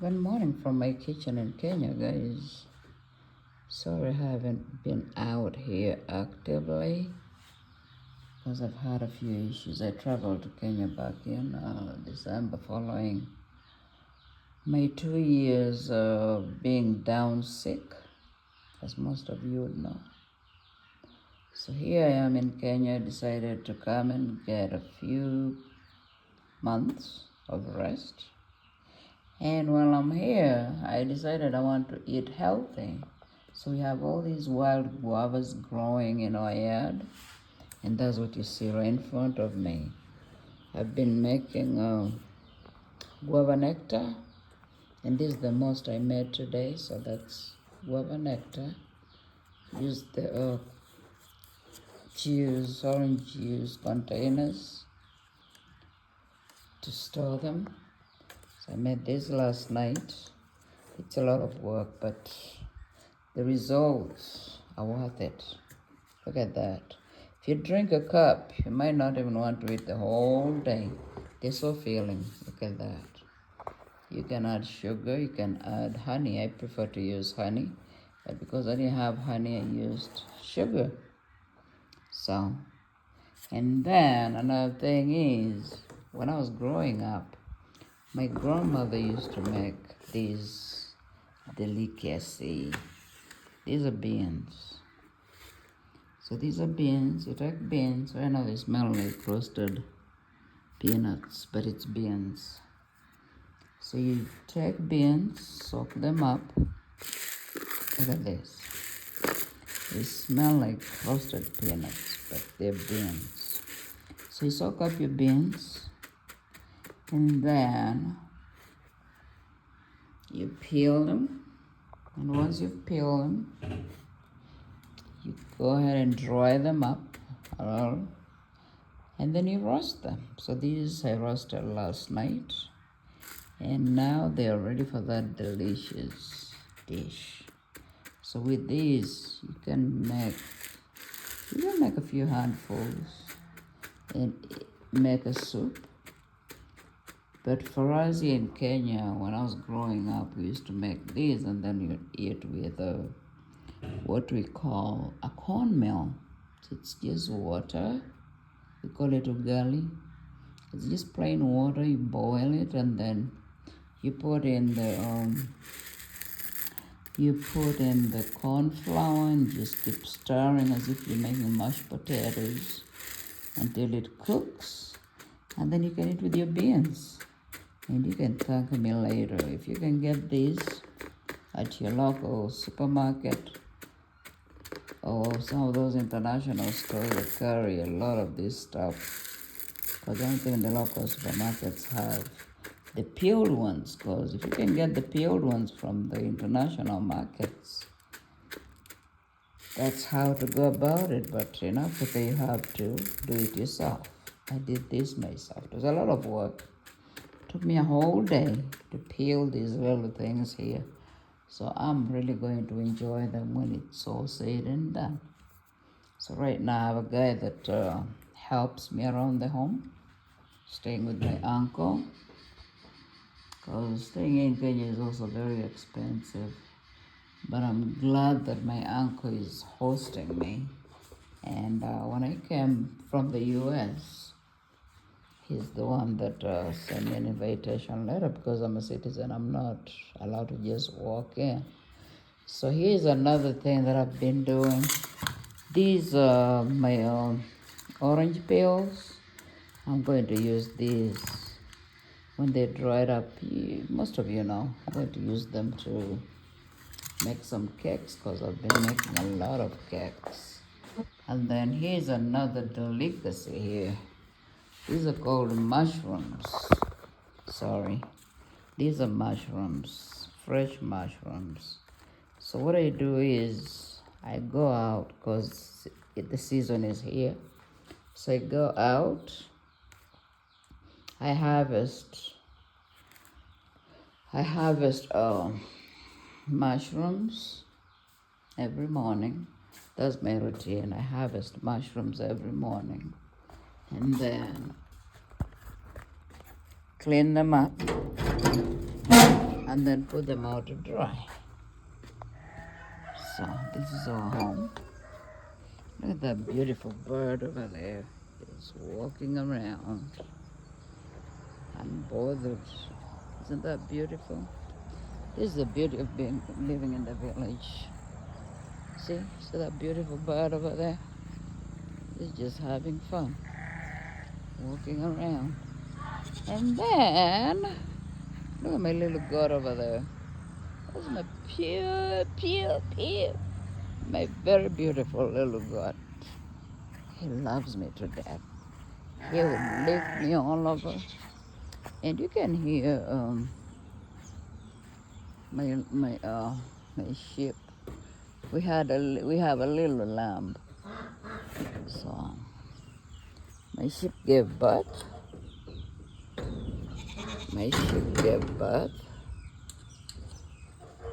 Good morning from my kitchen in Kenya, guys. Sorry I haven't been out here actively because I've had a few issues. I traveled to Kenya back in December following my 2 years of being down sick, as most of you would know. So here I am in Kenya, decided to come and get a few months of rest. And while I'm here, I decided I want to eat healthy. So we have all these wild guavas growing in our yard, and that's what you see right in front of me. I've been making guava nectar, and this is the most I made today, so that's guava nectar. Use the orange juice containers to store them. So I made this last night. It's a lot of work, but the results are worth it. Look at that. If you drink a cup, you might not even want to eat the whole day. They're so filling. Look at that. You can add sugar, you can add honey. I prefer to use honey, but because I didn't have honey, I used sugar. So, and then another thing is, when I was growing up, my grandmother used to make these delicacy. These are beans. So these are beans. You take beans. I know they smell like roasted peanuts, but it's beans. So you take beans, soak them up. Look at this. They smell like roasted peanuts, but they're beans. So you soak up your beans, and then you peel them. And once you peel them, you go ahead and dry them up and then you roast them. So these I roasted last night, and now they are ready for that delicious dish. So with these, you can make a few handfuls and make a soup. But for us here in Kenya, when I was growing up, we used to make these, and then you eat with what we call a cornmeal. So it's just water. We call it ugali. It's just plain water. You boil it, and then you put in the corn flour and just keep stirring as if you're making mashed potatoes until it cooks, and then you can eat with your beans. And you can thank me later. If you can get these at your local supermarket or some of those international stores that carry a lot of this stuff, because I don't think the local supermarkets have the peeled ones, because if you can get the peeled ones from the international markets, that's how to go about it. But if you have to do it yourself. I did this myself. It was a lot of work. Took me a whole day to peel these little things here. So I'm really going to enjoy them when it's all said and done. So right now I have a guy that helps me around the home, staying with my uncle, because staying in Kenya is also very expensive. But I'm glad that my uncle is hosting me. And when I came from the US, he's the one that sent me an invitation letter, because I'm a citizen. I'm not allowed to just walk in. So here's another thing that I've been doing. These are my orange peels. I'm going to use these when they're dried up. Most of you know I'm going to use them to make some cakes, because I've been making a lot of cakes. And then here's another delicacy here. These are called mushrooms. Sorry. These are mushrooms, fresh mushrooms. So what I do is I go out, because the season is here. So I go out, I harvest mushrooms every morning. That's my routine. I harvest mushrooms every morning, and then clean them up, and then put them out to dry. So this is our home. Look at that beautiful bird over there. It's walking around unbothered. Isn't that beautiful? This is the beauty of living in the village. See that beautiful bird over there? It's just having fun, walking around. And then, look at my little goat over there. That's my pure, my very beautiful little goat. He loves me to death. He would lick me all over. And you can hear my sheep. We have a little lamb. So my sheep gave birth.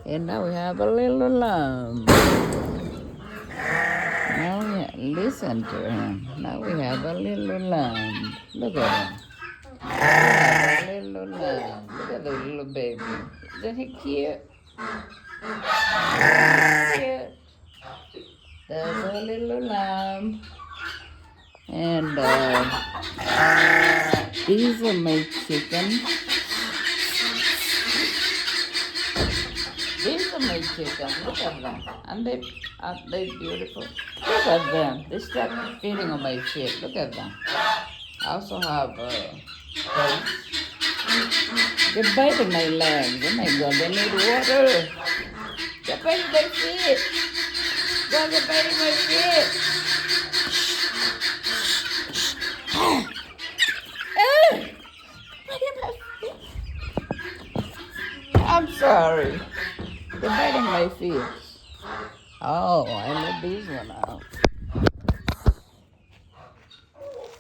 And now we have a little lamb. Now listen to him. Now we have a little lamb. Look at him. We have a little lamb. Look at the little baby. Isn't he cute? Cute. There's a little lamb. And these are my chickens. These are my chickens. Look at them. Aren't they beautiful? Look at them. They start feeding on my feet. Look at them. I also have they're biting my legs. Oh my God, they need water. They're biting my feet. They're biting my feet. I'm sorry. They're biting my feet. Oh, I let these one out.